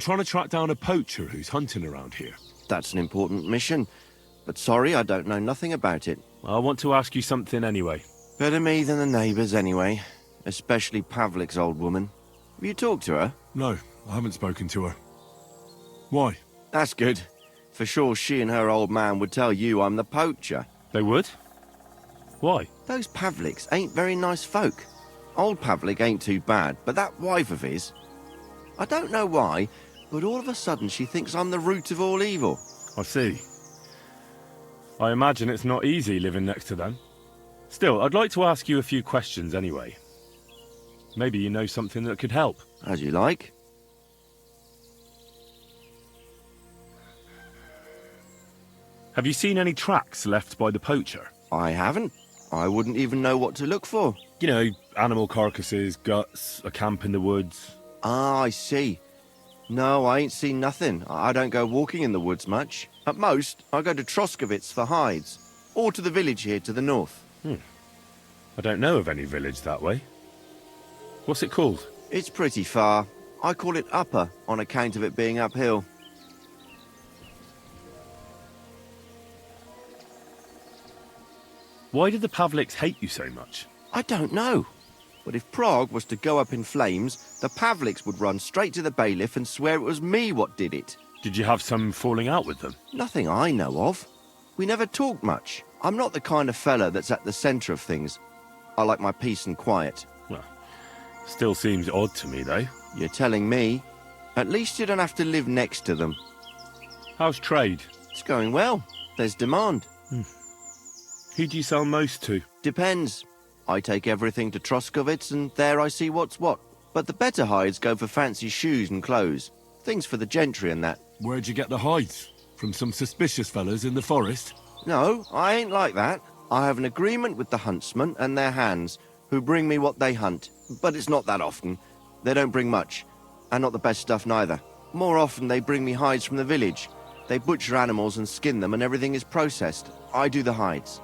trying to track down a poacher who's hunting around here. That's an important mission. But sorry, I don't know nothing about it. I want to ask you something anyway. Better me than the neighbours anyway. Especially Pavlik's old woman. Have you talked to her? No, I haven't spoken to her. Why? That's good. For sure she and her old man would tell you I'm the poacher. They would? Why? Those Pavliks ain't very nice folk. Old Pavlik ain't too bad, but that wife of his... I don't know why, but all of a sudden she thinks I'm the root of all evil. I see. I imagine it's not easy living next to them. Still, I'd like to ask you a few questions anyway. Maybe you know something that could help. As you like. Have you seen any tracks left by the poacher? I haven't. I wouldn't even know what to look for. You know, animal carcasses, guts, a camp in the woods. Ah, I see. No, I ain't seen nothing. I don't go walking in the woods much. At most, I go to Troskovitz for hides. Or to the village here to the north. I don't know of any village that way. What's it called? It's pretty far. I call it Upper on account of it being uphill. Why did the Pavliks hate you so much? I don't know. But if Prague was to go up in flames, the Pavliks would run straight to the bailiff and swear it was me what did it. Did you have some falling out with them? Nothing I know of. We never talked much. I'm not the kind of fella that's at the centre of things. I like my peace and quiet. Well, still seems odd to me, though. You're telling me? At least you don't have to live next to them. How's trade? It's going well. There's demand. Who do you sell most to? Depends. I take everything to Troskovitz and there I see what's what. But the better hides go for fancy shoes and clothes. Things for the gentry and that. Where'd you get the hides? From some suspicious fellas in the forest? No, I ain't like that. I have an agreement with the huntsmen and their hands, who bring me what they hunt. But it's not that often. They don't bring much. And not the best stuff neither. More often they bring me hides from the village. They butcher animals and skin them and everything is processed. I do the hides.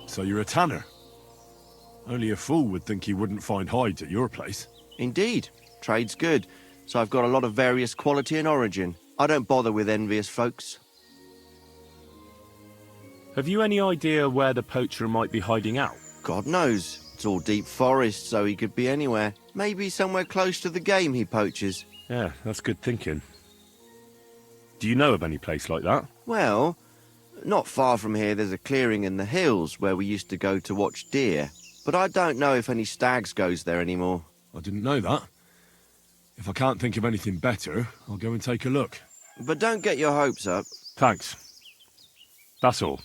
So you're a tanner? Only a fool would think you wouldn't find hides at your place. Indeed. Trade's good. So I've got a lot of various quality and origin. I don't bother with envious folks. Have you any idea where the poacher might be hiding out? God knows. It's all deep forest, so he could be anywhere. Maybe somewhere close to the game he poaches. Yeah, that's good thinking. Do you know of any place like that? Well, not far from here there's a clearing in the hills where we used to go to watch deer. But I don't know if any stags goes there anymore. I didn't know that. If I can't think of anything better, I'll go and take a look. But don't get your hopes up. Thanks. That's all.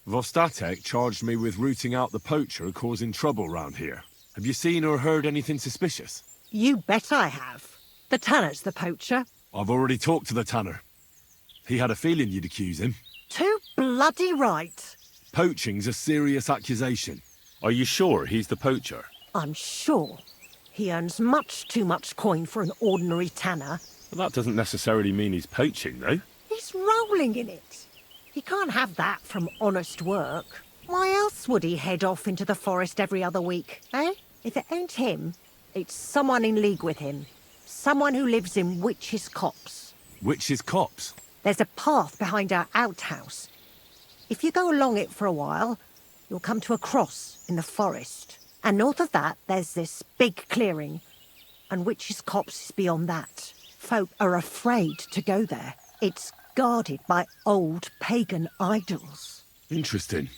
Vostatek charged me with rooting out the poacher causing trouble round here. Have you seen or heard anything suspicious? You bet I have. The tanner's the poacher. I've already talked to the tanner. He had a feeling you'd accuse him. Too bloody right. Poaching's a serious accusation. Are you sure he's the poacher? I'm sure. He earns much too much coin for an ordinary tanner. Well, that doesn't necessarily mean he's poaching, though. He's rolling in it. He can't have that from honest work. Why else would he head off into the forest every other week, eh? If it ain't him, it's someone in league with him. Someone who lives in Witch's Copse. Witch's Copse? There's a path behind our outhouse. If you go along it for a while, you'll come to a cross in the forest. And north of that, there's this big clearing. And Witch's Copse is beyond that. Folk are afraid to go there. It's guarded by old pagan idols. Interesting.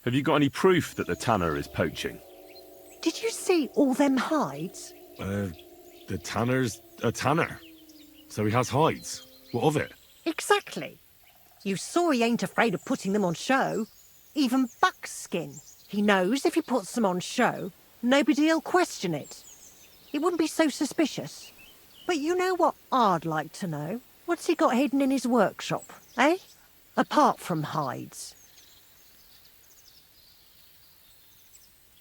Have you got any proof that the tanner is poaching? Did you see all them hides? The tanner's a tanner. So he has hides. What of it? Exactly. You saw he ain't afraid of putting them on show. Even buckskin. He knows if he puts them on show, nobody'll question it. He wouldn't be so suspicious. But you know what I'd like to know? What's he got hidden in his workshop, eh? Apart from hides.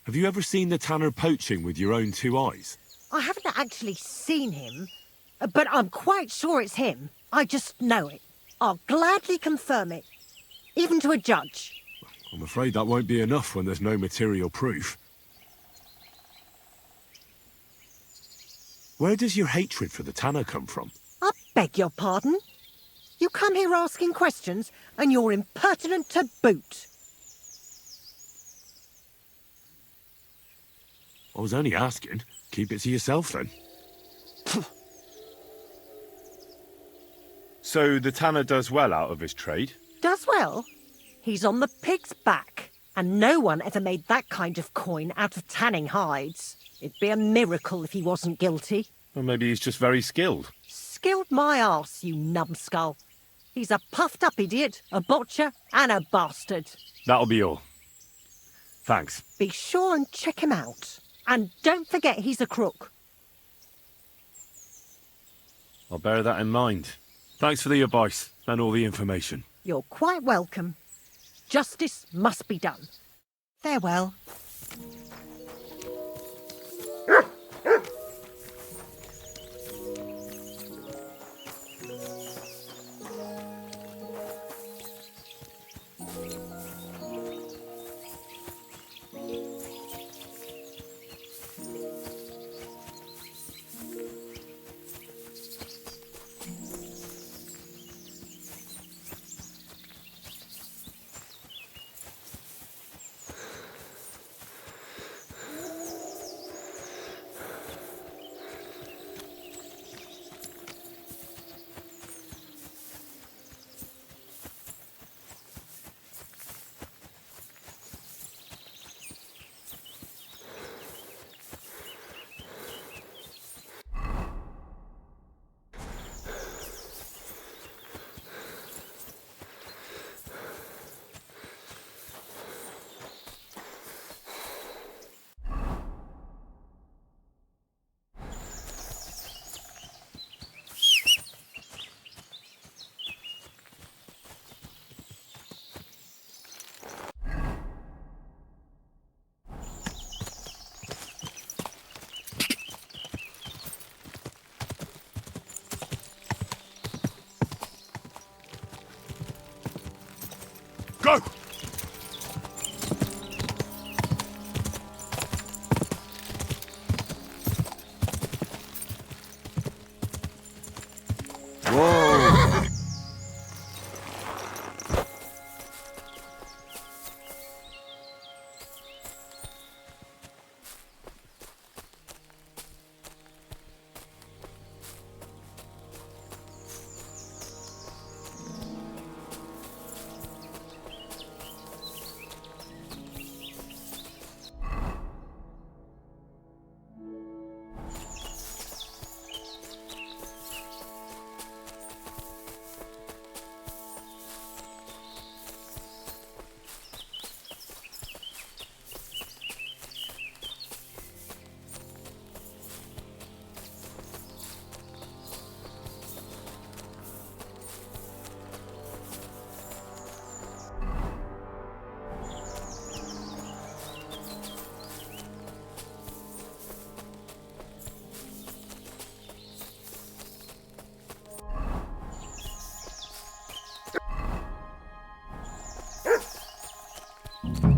Have you ever seen the tanner poaching with your own two eyes? I haven't actually seen him, but I'm quite sure it's him. I just know it. I'll gladly confirm it, even to a judge. I'm afraid that won't be enough when there's no material proof. Where does your hatred for the tanner come from? I beg your pardon? You come here asking questions, and you're impertinent to boot. I was only asking. Keep it to yourself, then. So the tanner does well out of his trade? Does well. He's on the pig's back, and no one ever made that kind of coin out of tanning hides. It'd be a miracle if he wasn't guilty. Or maybe he's just very skilled. Skilled my arse, you numbskull. He's a puffed-up idiot, a botcher, and a bastard. That'll be all. Thanks. Be sure and check him out. And don't forget he's a crook. I'll bear that in mind. Thanks for the advice and all the information. You're quite welcome. Justice must be done. Farewell. Go! Whoa!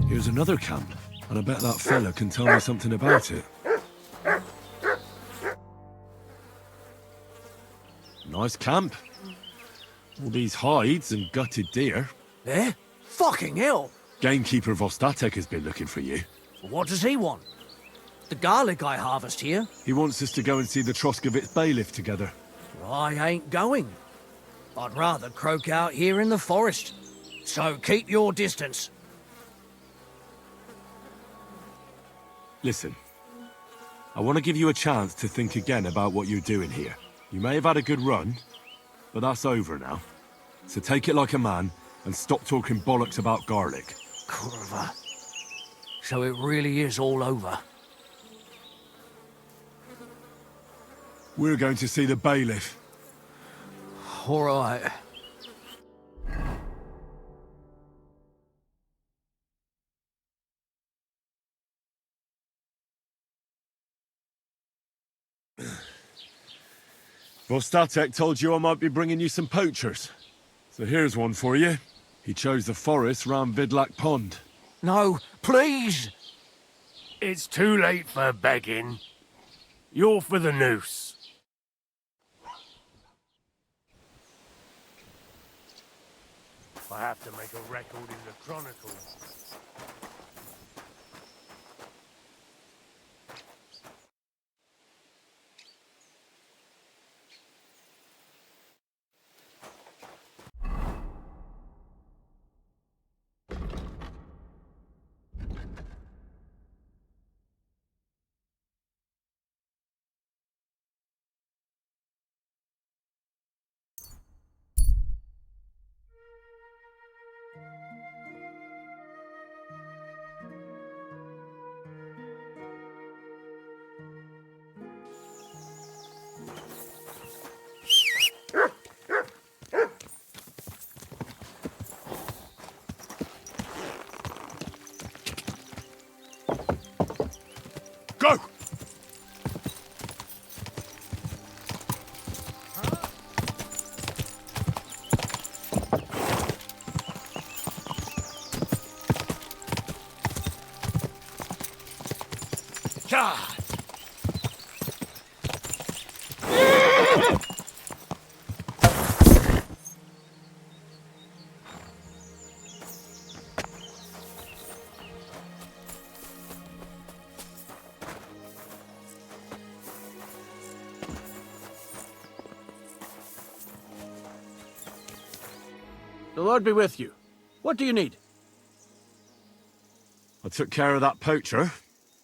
Here's another camp, and I bet that fella can tell me something about it. Nice camp. All these hides and gutted deer. Eh? Fucking hell! Gamekeeper Vostatek has been looking for you. What does he want? The garlic I harvest here? He wants us to go and see the Troskovitz bailiff together. I ain't going. I'd rather croak out here in the forest. So keep your distance. Listen, I want to give you a chance to think again about what you're doing here. You may have had a good run, but that's over now. So take it like a man and stop talking bollocks about garlic. Curva. So it really is all over. We're going to see the bailiff. All right. Vostatek told you I might be bringing you some poachers. So here's one for you. He chose the forest round Vidlak Pond. No, please! It's too late for begging. You're for the noose. I have to make a record in the Chronicle. Go! Charge! The Lord be with you. What do you need? I took care of that poacher.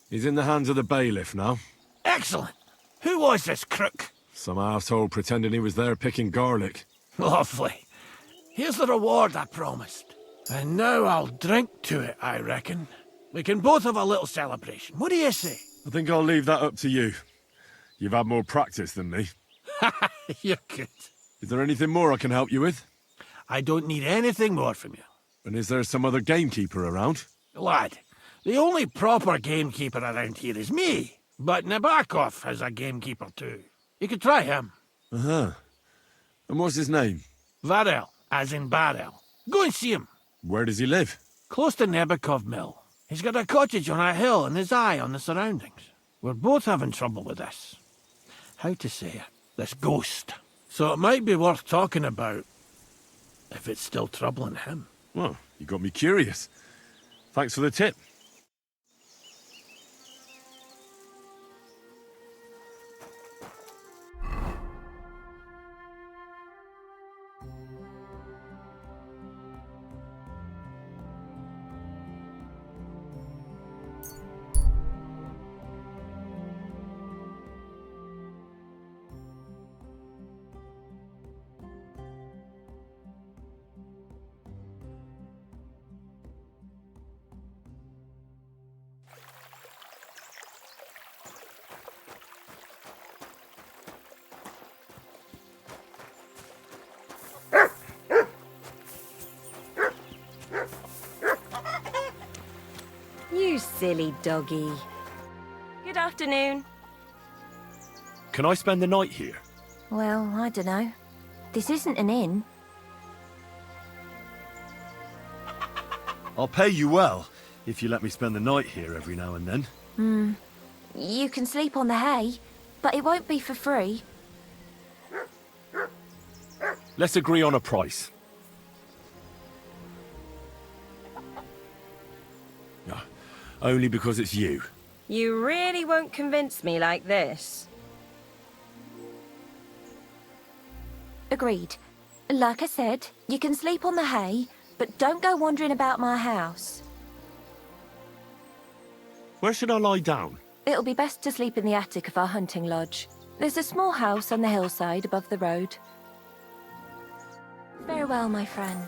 He's in the hands of the bailiff now. Excellent! Who was this crook? Some arsehole pretending he was there picking garlic. Lovely. Here's the reward I promised. And now I'll drink to it, I reckon. We can both have a little celebration. What do you say? I think I'll leave that up to you. You've had more practice than me. You're good. Is there anything more I can help you with? I don't need anything more from you. And is there some other gamekeeper around? Lad, the only proper gamekeeper around here is me. But Nabokov has a gamekeeper too. You could try him. Uh-huh. And what's his name? Varel, as in barrel. Go and see him. Where does he live? Close to Nebokov Mill. He's got a cottage on a hill and his eye on the surroundings. We're both having trouble with this. How to say it? This ghost. So it might be worth talking about if it's still troubling him. Well, you got me curious. Thanks for the tip. You silly doggy. Good afternoon. Can I spend the night here? Well, I don't know. This isn't an inn. I'll pay you well, if you let me spend the night here every now and then. You can sleep on the hay, but it won't be for free. Let's agree on a price. No, only because it's you. You really won't convince me like this. Agreed. Like I said, you can sleep on the hay, but don't go wandering about my house. Where should I lie down? It'll be best to sleep in the attic of our hunting lodge. There's a small house on the hillside above the road. Farewell, my friend.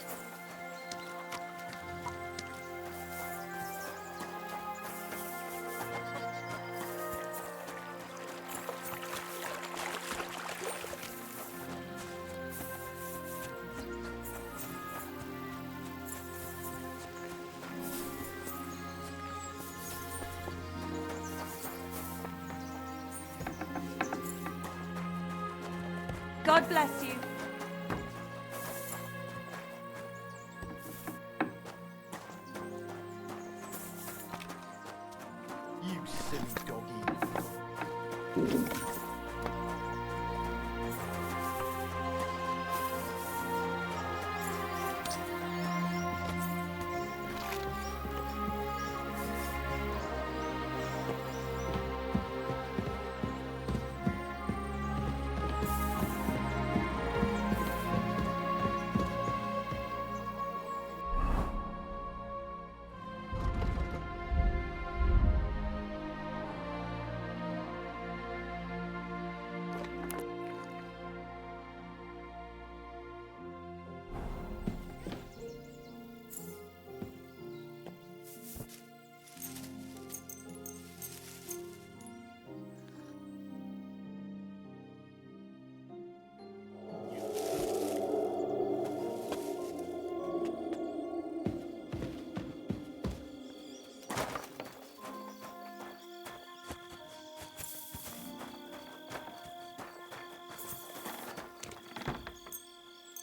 God bless you. You silly doggy.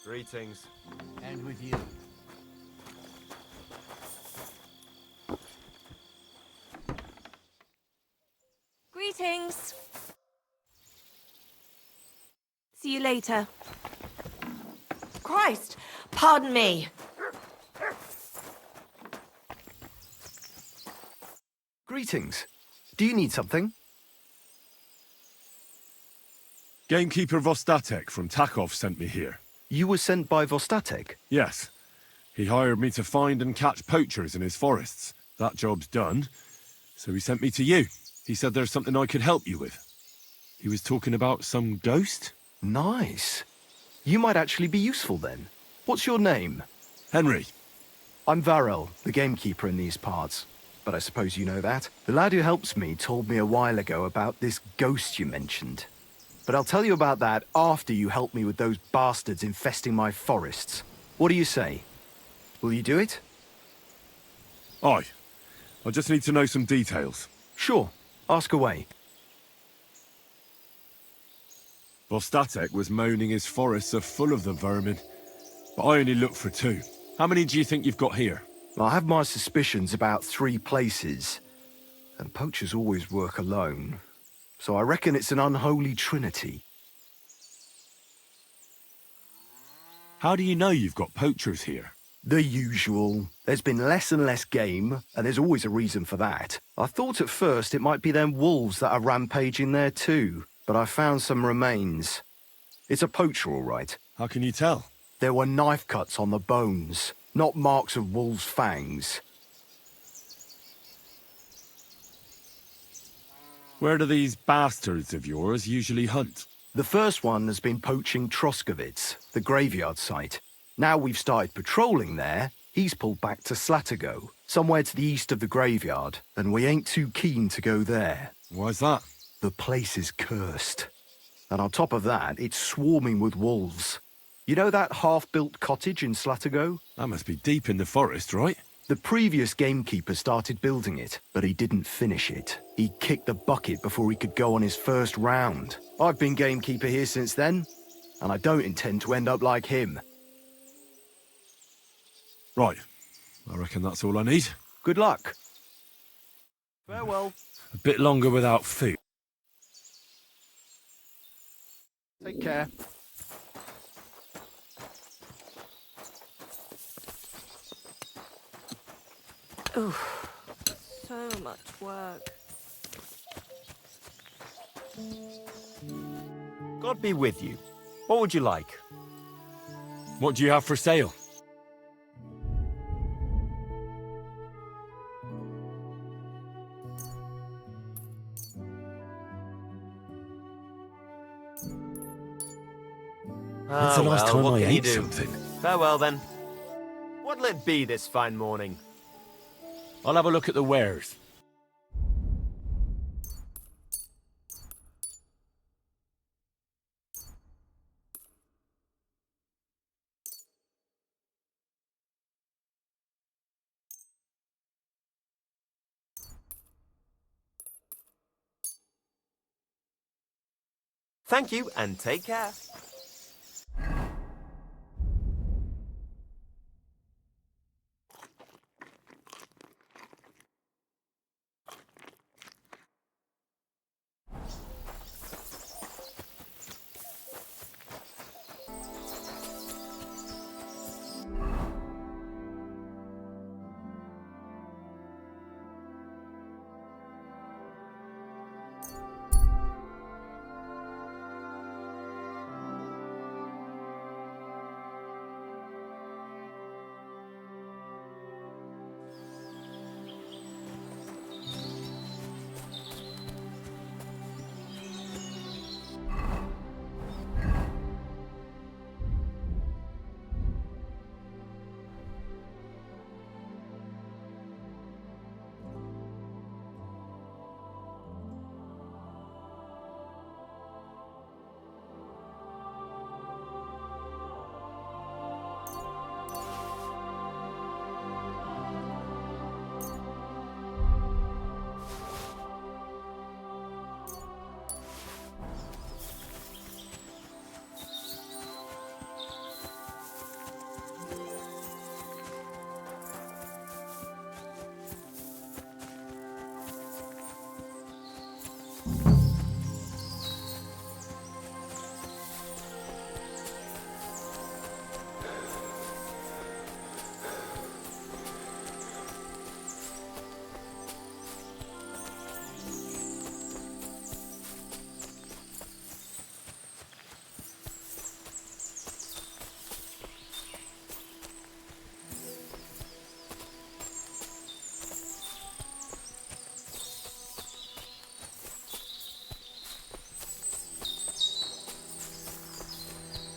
Greetings. And with you. Greetings. See you later. Christ! Pardon me. Greetings. Do you need something? Gamekeeper Vostatek from Takov sent me here. You were sent by Vostatek? Yes. He hired me to find and catch poachers in his forests. That job's done, so he sent me to you. He said there's something I could help you with. He was talking about some ghost? Nice. You might actually be useful then. What's your name? Henry. I'm Varel, the gamekeeper in these parts. But I suppose you know that. The lad who helps me told me a while ago about this ghost you mentioned. But I'll tell you about that after you help me with those bastards infesting my forests. What do you say? Will you do it? Aye. I just need to know some details. Sure. Ask away. Vostatek was moaning his forests are full of the vermin, but I only looked for 2. How many do you think you've got here? I have my suspicions about 3 places. And poachers always work alone. So I reckon it's an unholy trinity. How do you know you've got poachers here? The usual. There's been less and less game, and there's always a reason for that. I thought at first it might be them wolves that are rampaging there too, but I found some remains. It's a poacher, all right. How can you tell? There were knife cuts on the bones, not marks of wolves' fangs. Where do these bastards of yours usually hunt? The first one has been poaching Troskovitz, the graveyard site. Now we've started patrolling there, he's pulled back to Slatigo, somewhere to the east of the graveyard, and we ain't too keen to go there. Why's that? The place is cursed. And on top of that, it's swarming with wolves. You know that half-built cottage in Slatigo? That must be deep in the forest, right? The previous gamekeeper started building it, but he didn't finish it. He kicked the bucket before he could go on his first round. I've been gamekeeper here since then, and I don't intend to end up like him. Right. I reckon that's all I need. Good luck. Farewell. A bit longer without food. Take care. Oof. So much work. God be with you. What would you like? What do you have for sale? When's the last time I ate something? Farewell, then. What'll it be this fine morning? I'll have a look at the wares. Thank you, and take care.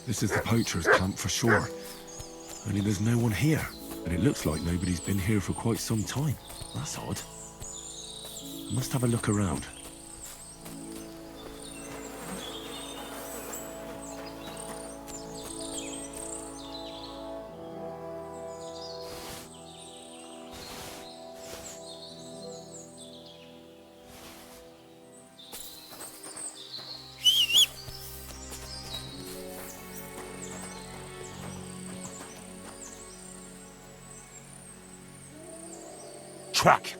This is the poacher's camp for sure. Only there's no one here. And it looks like nobody's been here for quite some time. That's odd. I must have a look around. Track!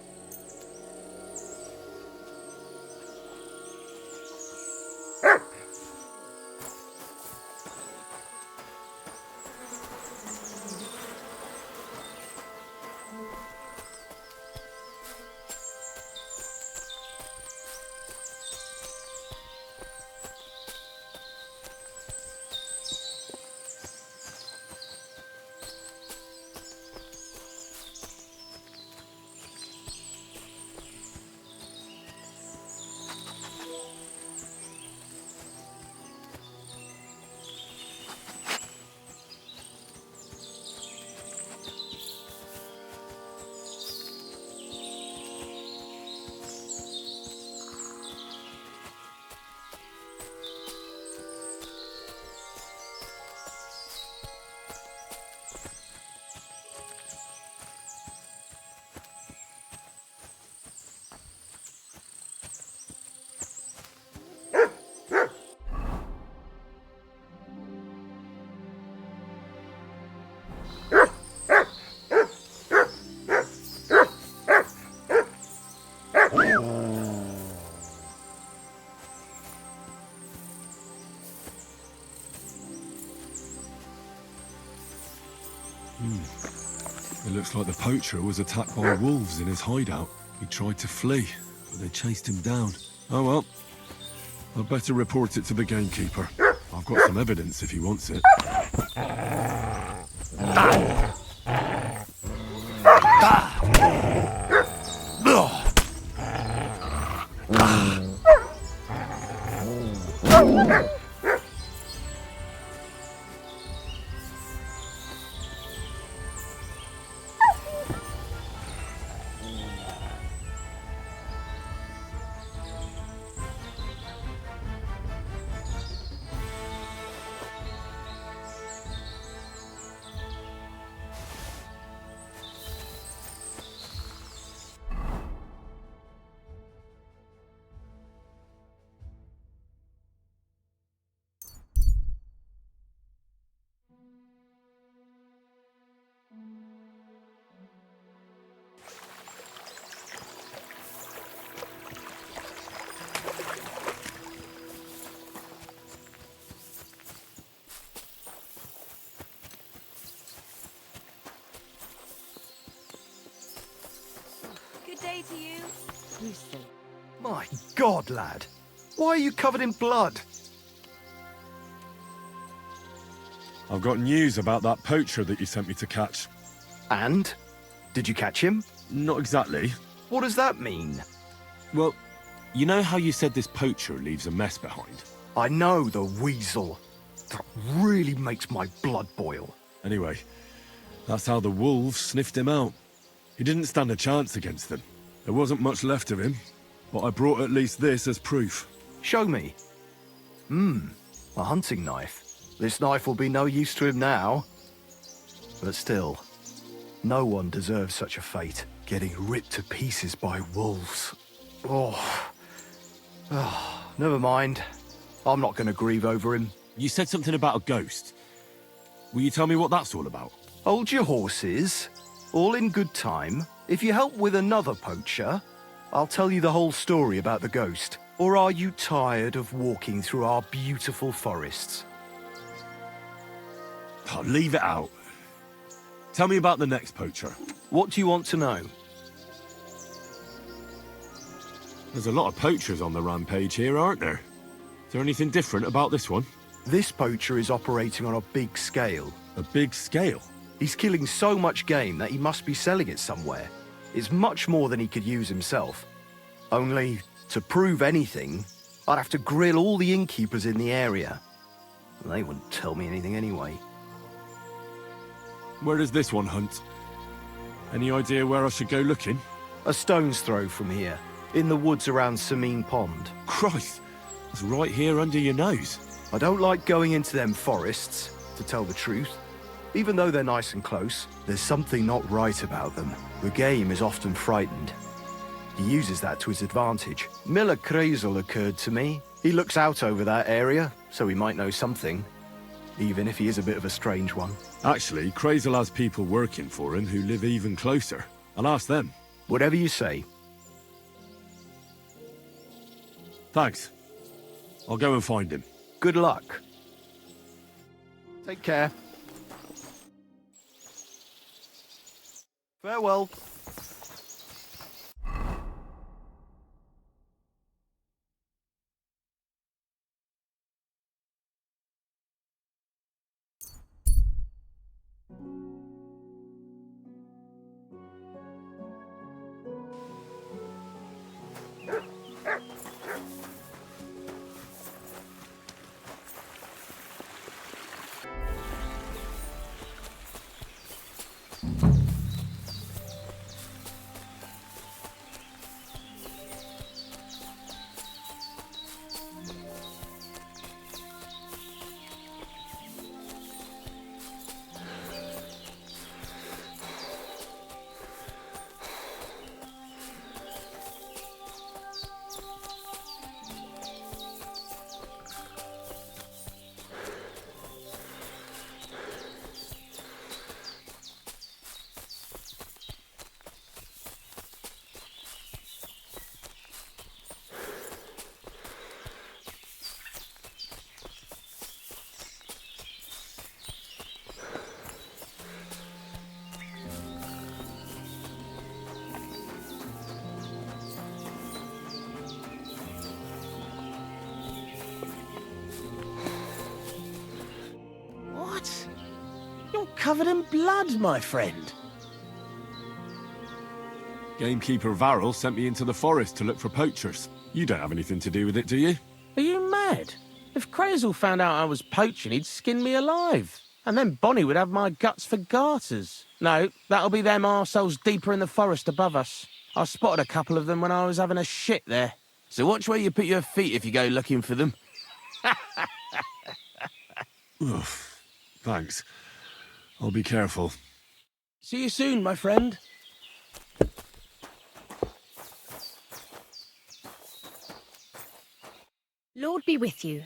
It looks like the poacher was attacked by wolves in his hideout. He tried to flee, but they chased him down. Oh well. I'd better report it to the gamekeeper. I've got some evidence if he wants it. My God, lad. Why are you covered in blood? I've got news about that poacher that you sent me to catch. And? Did you catch him? Not exactly. What does that mean? Well, you know how you said this poacher leaves a mess behind? I know, the weasel. That really makes my blood boil. Anyway, that's how the wolves sniffed him out. He didn't stand a chance against them. There wasn't much left of him, but I brought at least this as proof. Show me. A hunting knife. This knife will be no use to him now. But still, no one deserves such a fate. Getting ripped to pieces by wolves. Oh, never mind. I'm not going to grieve over him. You said something about a ghost. Will you tell me what that's all about? Hold your horses. All in good time. If you help with another poacher, I'll tell you the whole story about the ghost. Or are you tired of walking through our beautiful forests? Oh, leave it out. Tell me about the next poacher. What do you want to know? There's a lot of poachers on the rampage here, aren't there? Is there anything different about this one? This poacher is operating on a big scale. A big scale? He's killing so much game that he must be selling it somewhere. It's much more than he could use himself. Only, to prove anything, I'd have to grill all the innkeepers in the area. They wouldn't tell me anything anyway. Where does this one hunt? Any idea where I should go looking? A stone's throw from here, in the woods around Samine Pond. Christ, it's right here under your nose. I don't like going into them forests, to tell the truth. Even though they're nice and close, there's something not right about them. The game is often frightened. He uses that to his advantage. Miller Krazel occurred to me. He looks out over that area, so he might know something. Even if he is a bit of a strange one. Actually, Krazel has people working for him who live even closer. I'll ask them. Whatever you say. Thanks. I'll go and find him. Good luck. Take care. Farewell. What? You're covered in blood, my friend. Gamekeeper Varel sent me into the forest to look for poachers. You don't have anything to do with it, do you? Are you mad? If Krazel found out I was poaching, he'd skin me alive. And then Bonnie would have my guts for garters. No, that'll be them arseholes deeper in the forest above us. I spotted a couple of them when I was having a shit there. So watch where you put your feet if you go looking for them. Oof. Thanks. I'll be careful. See you soon, my friend. Lord be with you.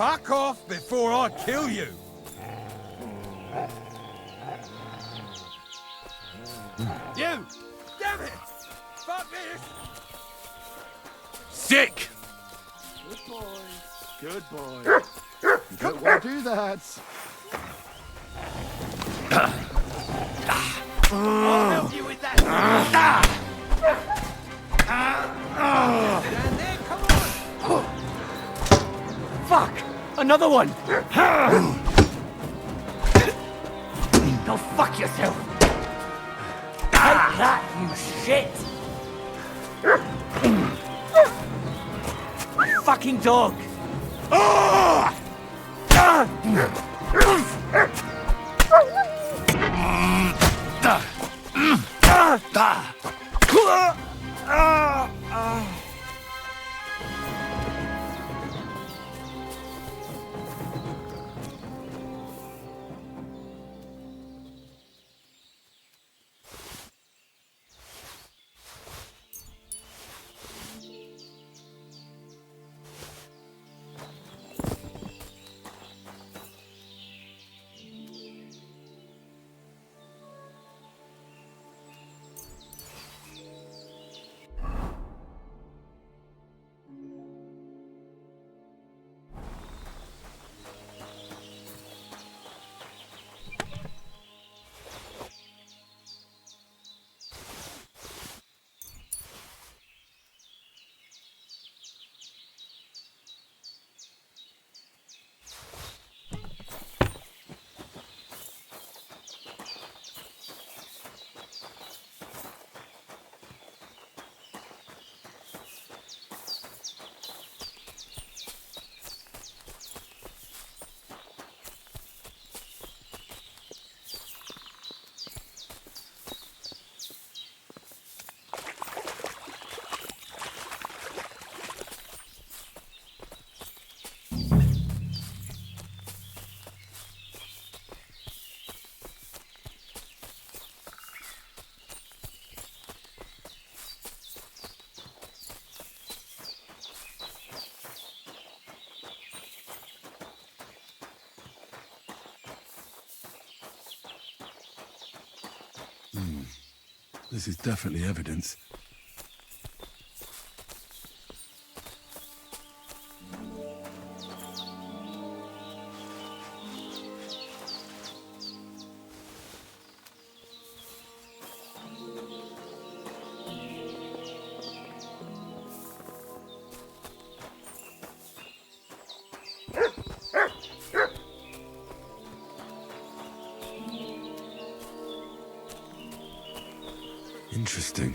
Fuck off before I kill you! You! Damn it! Fuck this! Sick! Good boy. Good boy. You don't want to do that. I'll help you with that! Stand there, come on! Fuck! Another one! Go fuck yourself! Take that, you shit! Fucking dog! This is definitely evidence. Interesting.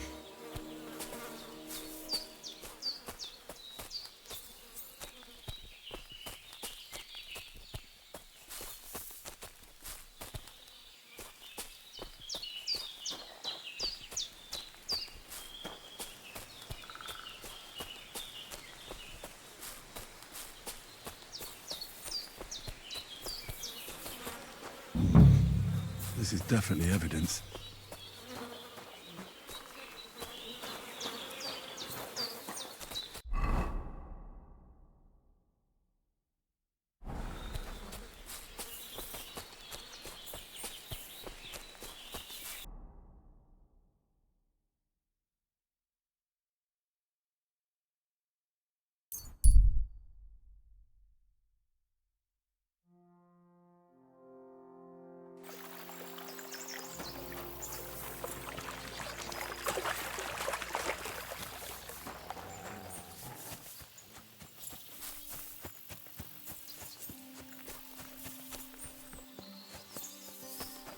This is definitely evidence.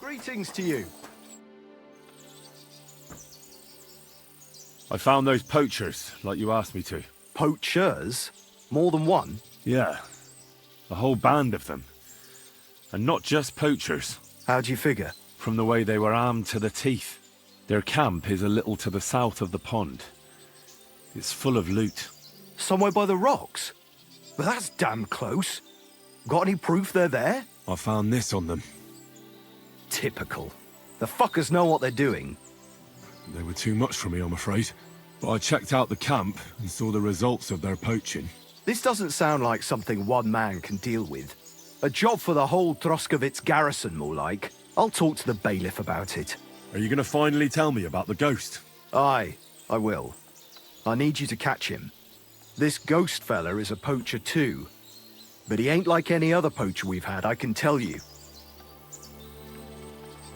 Greetings to you. I found those poachers, like you asked me to. Poachers? More than one? Yeah, a whole band of them. And not just poachers. How'd you figure? From the way they were armed to the teeth. Their camp is a little to the south of the pond. It's full of loot. Somewhere by the rocks? But that's damn close. Got any proof they're there? I found this on them. Typical. The fuckers know what they're doing. They were too much for me, I'm afraid. But I checked out the camp and saw the results of their poaching. This doesn't sound like something one man can deal with. A job for the whole Droskovitz garrison, more like. I'll talk to the bailiff about it. Are you going to finally tell me about the ghost? Aye, I will. I need you to catch him. This ghost fella is a poacher too. But he ain't like any other poacher we've had, I can tell you.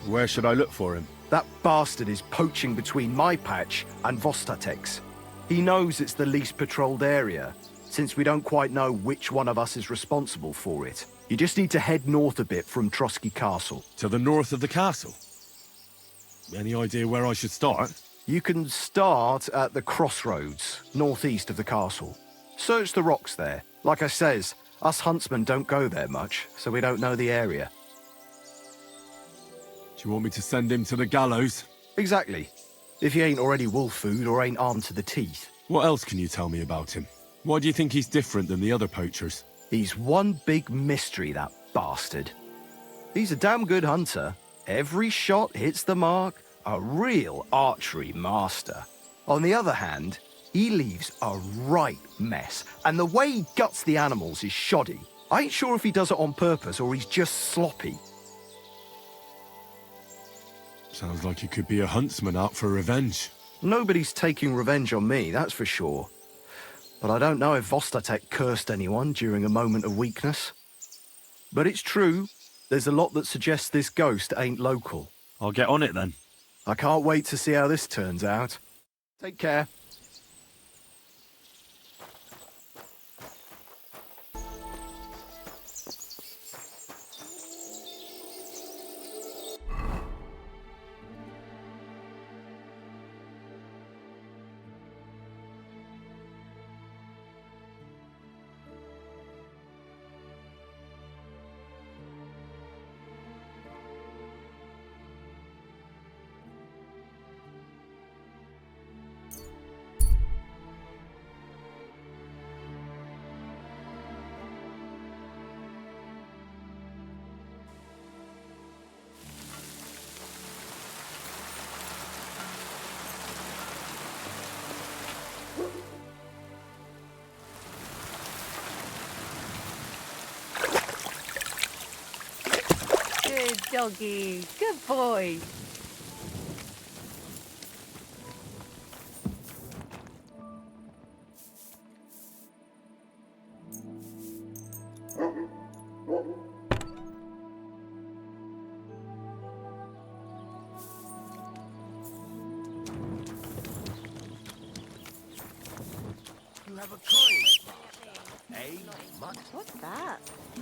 Where should I look for him? That bastard is poaching between my patch and Vostatek's. He knows it's the least patrolled area, since we don't quite know which one of us is responsible for it. You just need to head north a bit from Trotsky Castle. To the north of the castle? Any idea where I should start? You can start at the crossroads, northeast of the castle. Search the rocks there. Like I says, us huntsmen don't go there much, so we don't know the area. Do you want me to send him to the gallows? Exactly. If he ain't already wolf food or ain't armed to the teeth. What else can you tell me about him? Why do you think he's different than the other poachers? He's one big mystery, that bastard. He's a damn good hunter. Every shot hits the mark. A real archery master. On the other hand, he leaves a right mess. And the way he guts the animals is shoddy. I ain't sure if he does it on purpose or he's just sloppy. Sounds like he could be a huntsman out for revenge. Nobody's taking revenge on me, that's for sure. But I don't know if Vostatek cursed anyone during a moment of weakness. But it's true, there's a lot that suggests this ghost ain't local. I'll get on it then. I can't wait to see how this turns out. Take care. Good doggy. Good boy. You have a coin. Hey, mutt. What's that?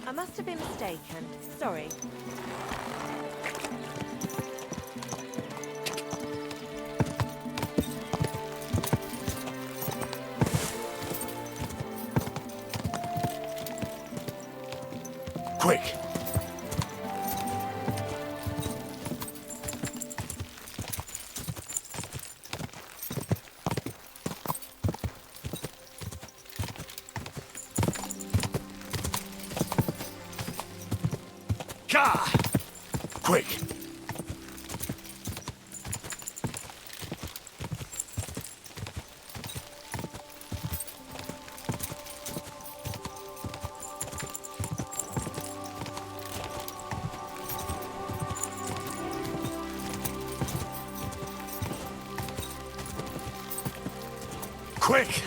I must have been mistaken. Sorry. Quick! Ka! Quick! Quick!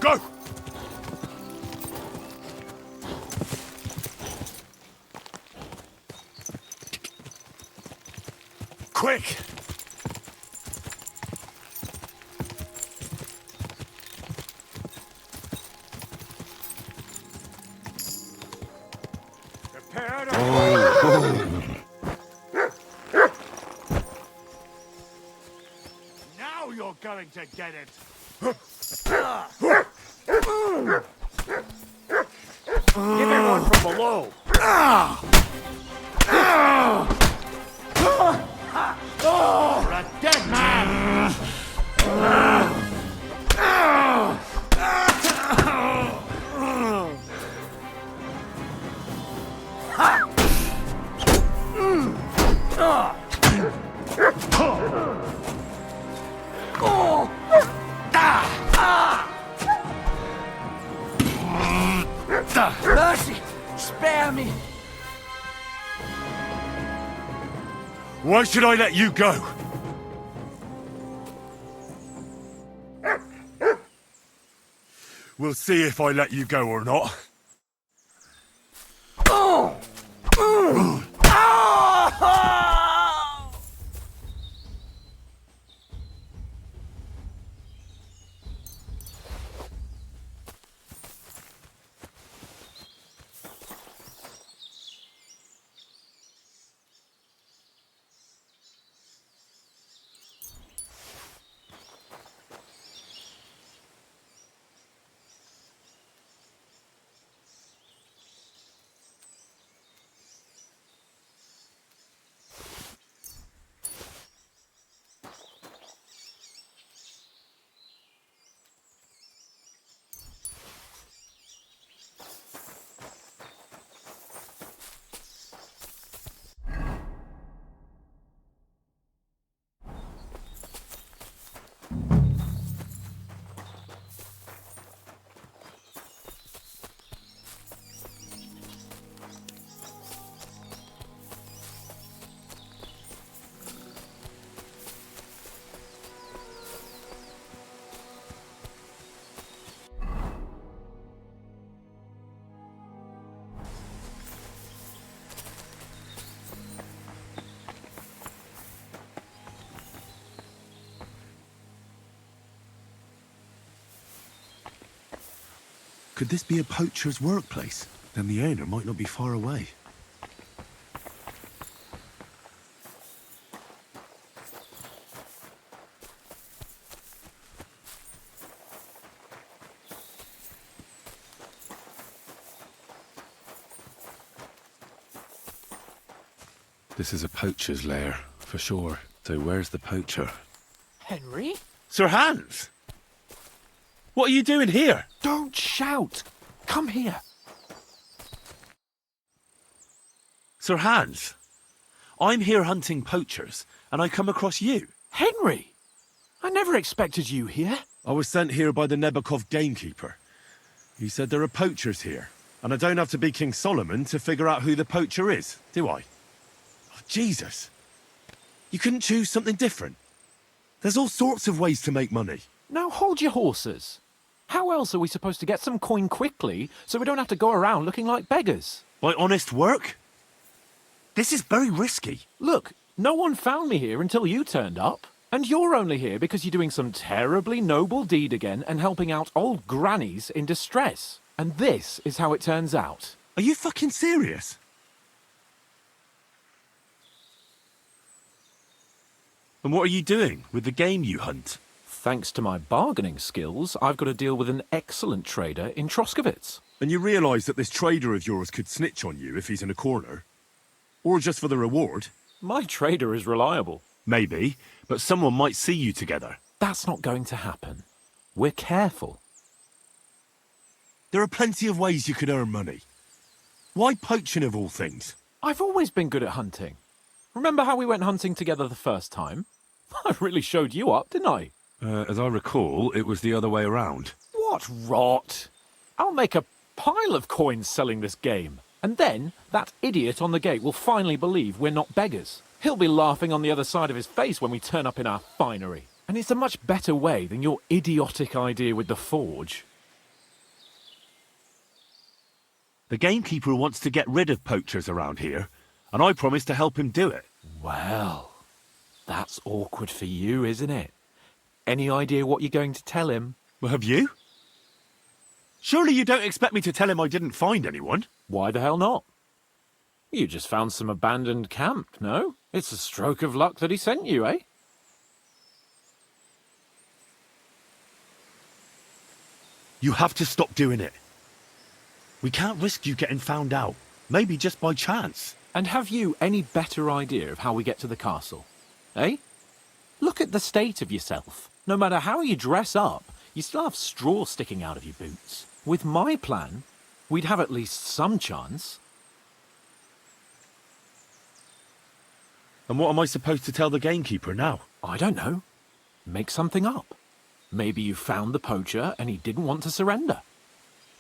Go! Quick! Prepare to... Now you're going to get it! Give me one from below! You're a dead man! Mercy! Spare me! Why should I let you go? We'll see if I let you go or not. Could this be a poacher's workplace? Then the owner might not be far away. This is a poacher's lair, for sure. So where's the poacher? Henry? Sir Hans! What are you doing here? Don't shout! Come here! Sir Hans, I'm here hunting poachers, and I come across you. Henry! I never expected you here. I was sent here by the Nebakov gamekeeper. He said there are poachers here, and I don't have to be King Solomon to figure out who the poacher is, do I? Oh, Jesus! You couldn't choose something different? There's all sorts of ways to make money. Now hold your horses. How else are we supposed to get some coin quickly so we don't have to go around looking like beggars? By honest work? This is very risky. Look, no one found me here until you turned up. And you're only here because you're doing some terribly noble deed again and helping out old grannies in distress. And this is how it turns out. Are you fucking serious? And what are you doing with the game you hunt? Thanks to my bargaining skills, I've got to deal with an excellent trader in Troskowitz. And you realise that this trader of yours could snitch on you if he's in a corner? Or just for the reward? My trader is reliable. Maybe, but someone might see you together. That's not going to happen. We're careful. There are plenty of ways you could earn money. Why poaching of all things? I've always been good at hunting. Remember how we went hunting together the first time? I really showed you up, didn't I? As I recall, it was the other way around. What rot! I'll make a pile of coins selling this game. And then, that idiot on the gate will finally believe we're not beggars. He'll be laughing on the other side of his face when we turn up in our finery. And it's a much better way than your idiotic idea with the forge. The gamekeeper wants to get rid of poachers around here, and I promised to help him do it. Well, that's awkward for you, isn't it? Any idea what you're going to tell him? Well, have you? Surely you don't expect me to tell him I didn't find anyone? Why the hell not? You just found some abandoned camp, no? It's a stroke of luck that he sent you, eh? You have to stop doing it. We can't risk you getting found out. Maybe just by chance. And have you any better idea of how we get to the castle? Eh? Look at the state of yourself. No matter how you dress up, you still have straw sticking out of your boots. With my plan, we'd have at least some chance. And what am I supposed to tell the gamekeeper now? I don't know. Make something up. Maybe you found the poacher and he didn't want to surrender.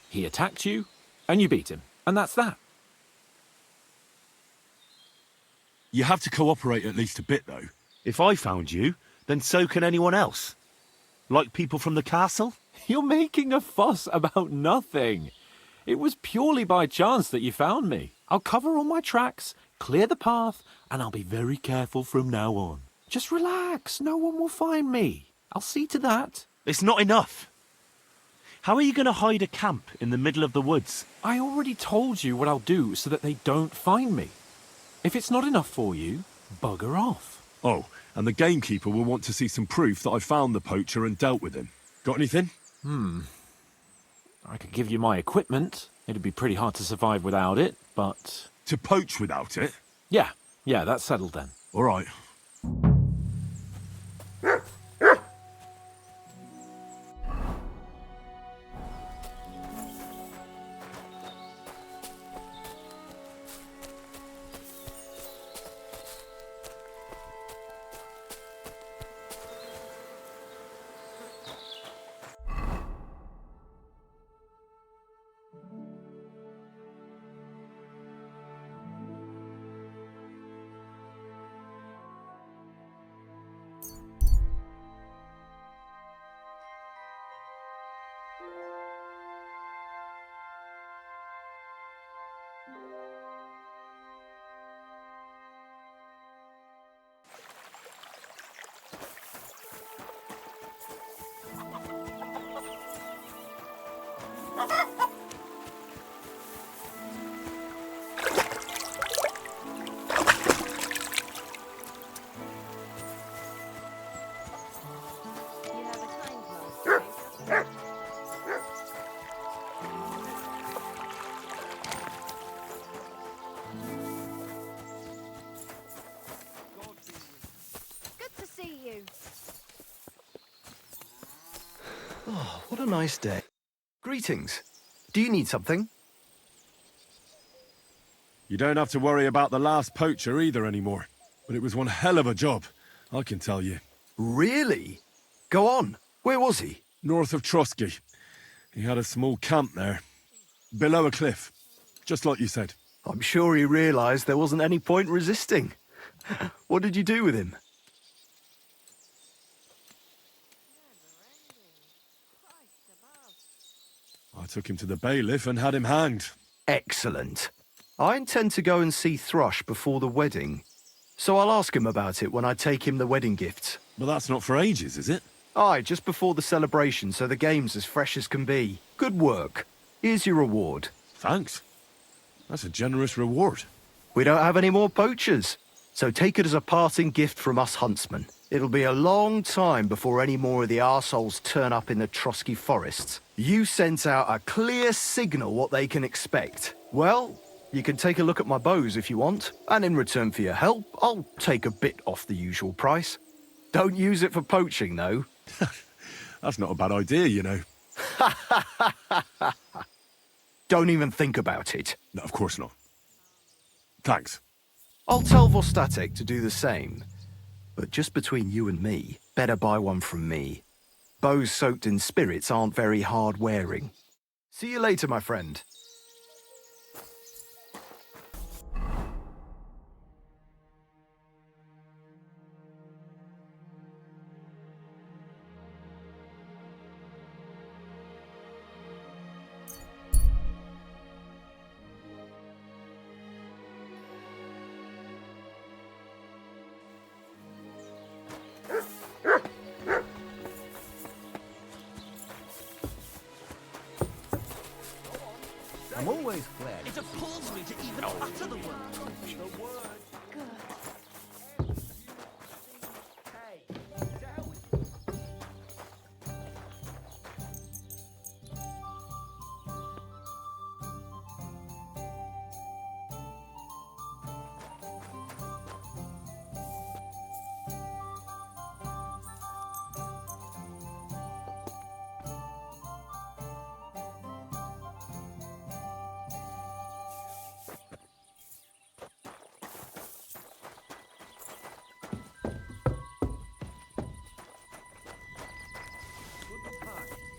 He attacked you, and you beat him, and that's that. You have to cooperate at least a bit, though. If I found you, then so can anyone else. Like people from the castle? You're making a fuss about nothing. It was purely by chance that you found me. I'll cover all my tracks, clear the path, and I'll be very careful from now on. Just relax, no one will find me. I'll see to that. It's not enough. How are you going to hide a camp in the middle of the woods? I already told you what I'll do so that they don't find me. If it's not enough for you, bugger off. Oh, and the gamekeeper will want to see some proof that I found the poacher and dealt with him. Got anything? I could give you my equipment. It'd be pretty hard to survive without it, but... To poach without it? Yeah, that's settled then. All right. Good to see you. Oh, what a nice day. Greetings. Do you need something? You don't have to worry about the last poacher either anymore. But it was one hell of a job, I can tell you. Really? Go on. Where was he? North of Trosky. He had a small camp there. Below a cliff. Just like you said. I'm sure he realized there wasn't any point resisting. What did you do with him? I took him to the bailiff and had him hanged. Excellent. I intend to go and see Thrush before the wedding, so I'll ask him about it when I take him the wedding gifts. But that's not for ages, is it? Aye, just before the celebration, so the game's as fresh as can be. Good work. Here's your reward. Thanks. That's a generous reward. We don't have any more poachers, so take it as a parting gift from us huntsmen. It'll be a long time before any more of the arseholes turn up in the Trosky forests. You sent out a clear signal what they can expect. Well, you can take a look at my bows if you want, and in return for your help, I'll take a bit off the usual price. Don't use it for poaching, though. That's not a bad idea, you know. Don't even think about it. No, of course not. Thanks. I'll tell Vostatek to do the same. But just between you and me, better buy one from me. Bows soaked in spirits aren't very hard wearing. See you later, my friend. I'm always glad. It appalls me to even utter the word.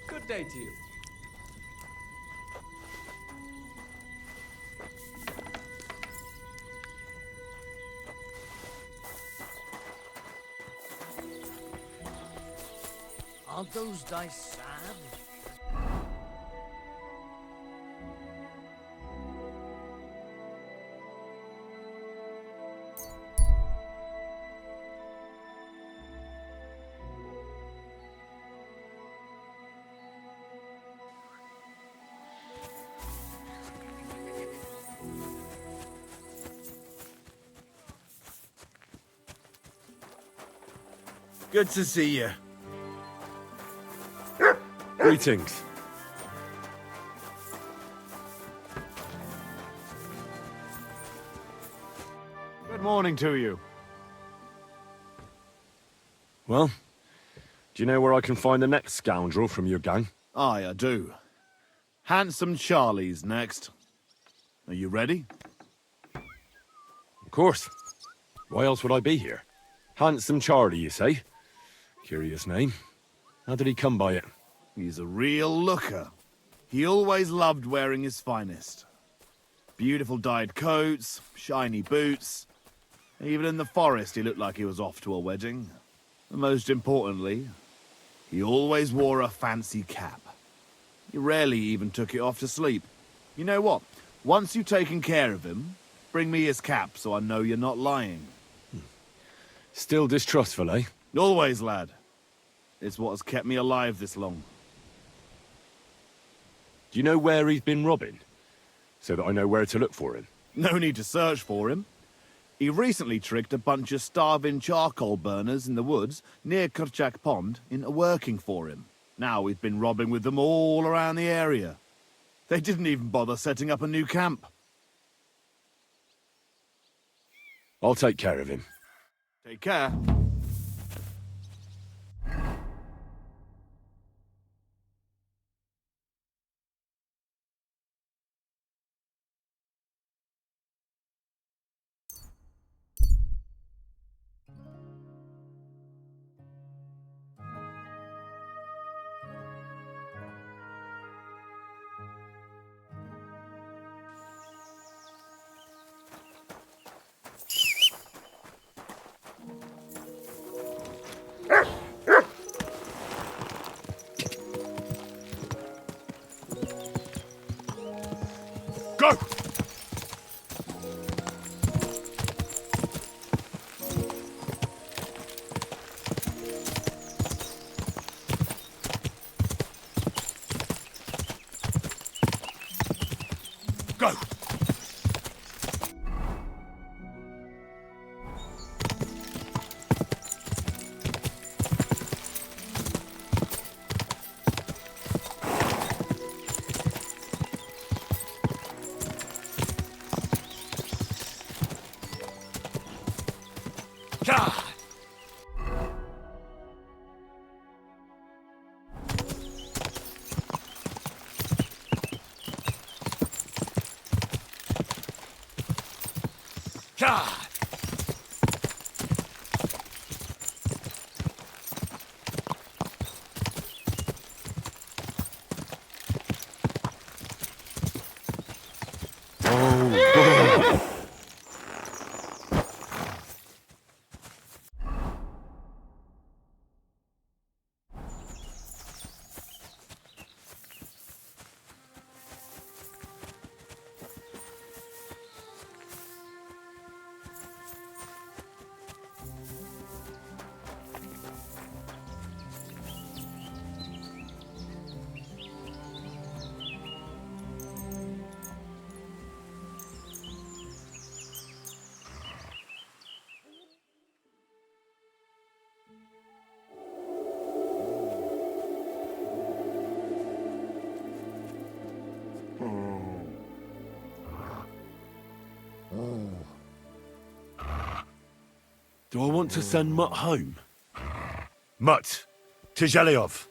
Good day to you. Aren't those dice sad? Good to see you. Greetings. Good morning to you. Well, do you know where I can find the next scoundrel from your gang? Aye, I do. Handsome Charlie's next. Are you ready? Of course. Why else would I be here? Handsome Charlie, you say? Curious name. How did he come by it? He's a real looker. He always loved wearing his finest. Beautiful dyed coats, shiny boots. Even in the forest, he looked like he was off to a wedding. And most importantly, he always wore a fancy cap. He rarely even took it off to sleep. You know what? Once you've taken care of him, bring me his cap so I know you're not lying. Still distrustful, eh? Always, lad. It's what has kept me alive this long. Do you know where he's been robbing? So that I know where to look for him. No need to search for him. He recently tricked a bunch of starving charcoal burners in the woods near Kerchak Pond into working for him. Now he's been robbing with them all around the area. They didn't even bother setting up a new camp. I'll take care of him. Take care. Go! Go! God! God! Do I want to send Mutt home? Mutt! To Zhelyov!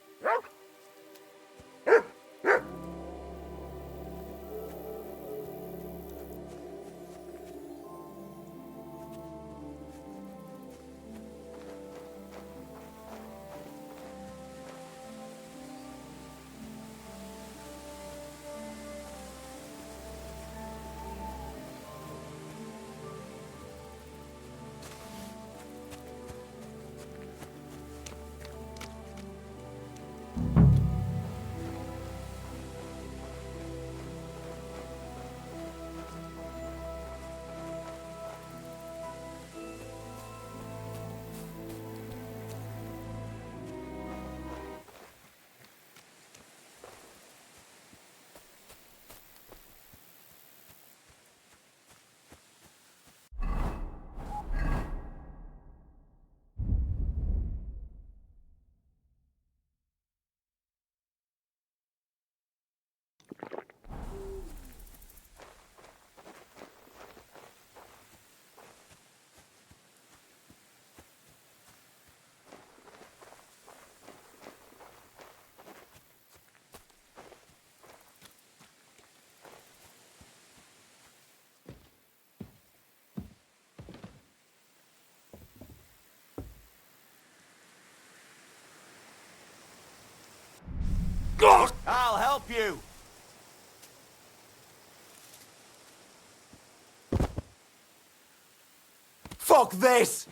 Fuck this!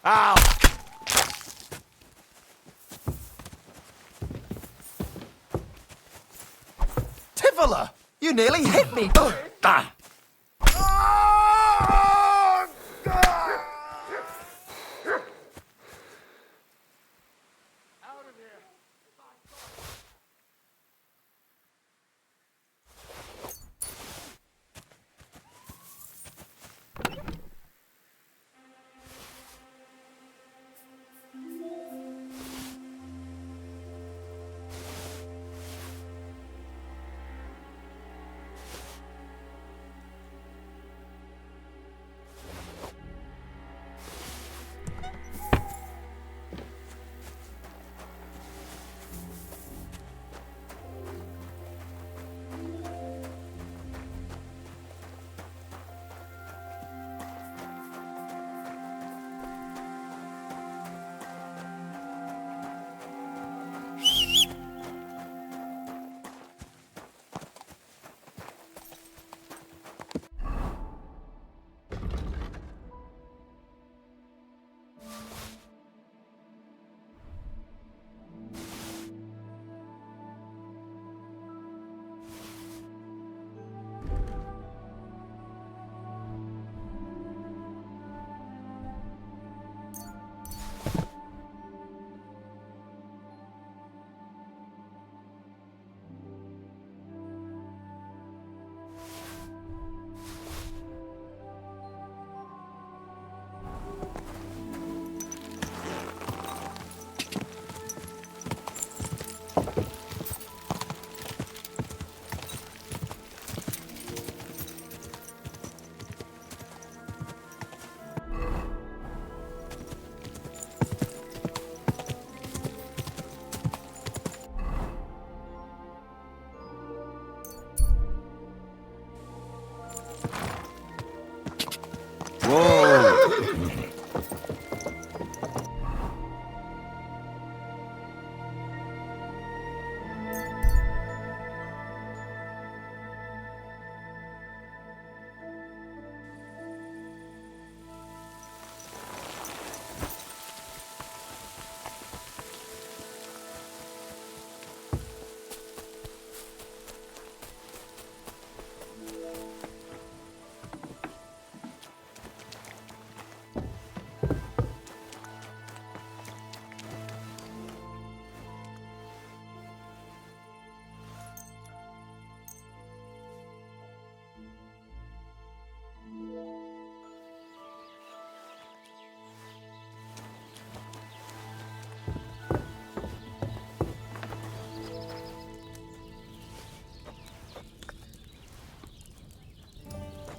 Ow! Tivola! You nearly hit me! Ah.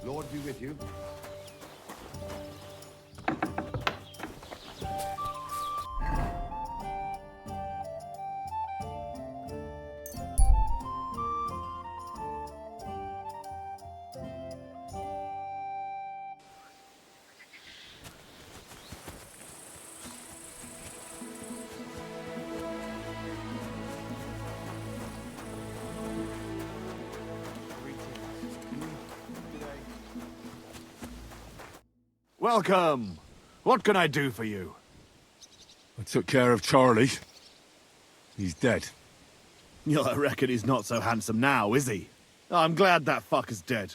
Lord be with you. Welcome! What can I do for you? I took care of Charlie. He's dead. I reckon he's not so handsome now, is he? I'm glad that fucker's dead.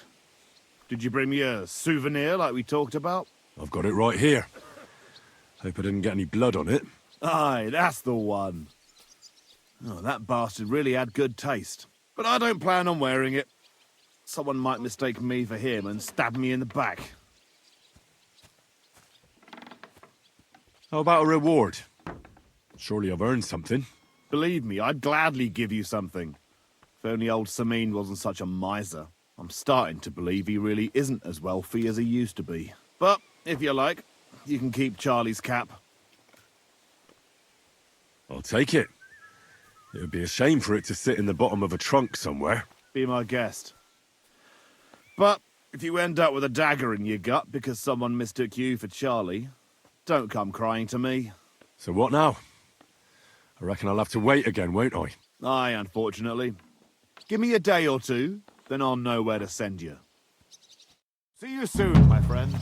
Did you bring me a souvenir like we talked about? I've got it right here. Hope I didn't get any blood on it. Aye, that's the one. Oh, that bastard really had good taste. But I don't plan on wearing it. Someone might mistake me for him and stab me in the back. How about a reward? Surely I've earned something. Believe me, I'd gladly give you something. If only old Samin wasn't such a miser. I'm starting to believe he really isn't as wealthy as he used to be. But, if you like, you can keep Charlie's cap. I'll take it. It would be a shame for it to sit in the bottom of a trunk somewhere. Be my guest. But, if you end up with a dagger in your gut because someone mistook you for Charlie, don't come crying to me. So what now? I reckon I'll have to wait again, won't I? Aye, unfortunately. Give me a day or two, then I'll know where to send you. See you soon, my friend.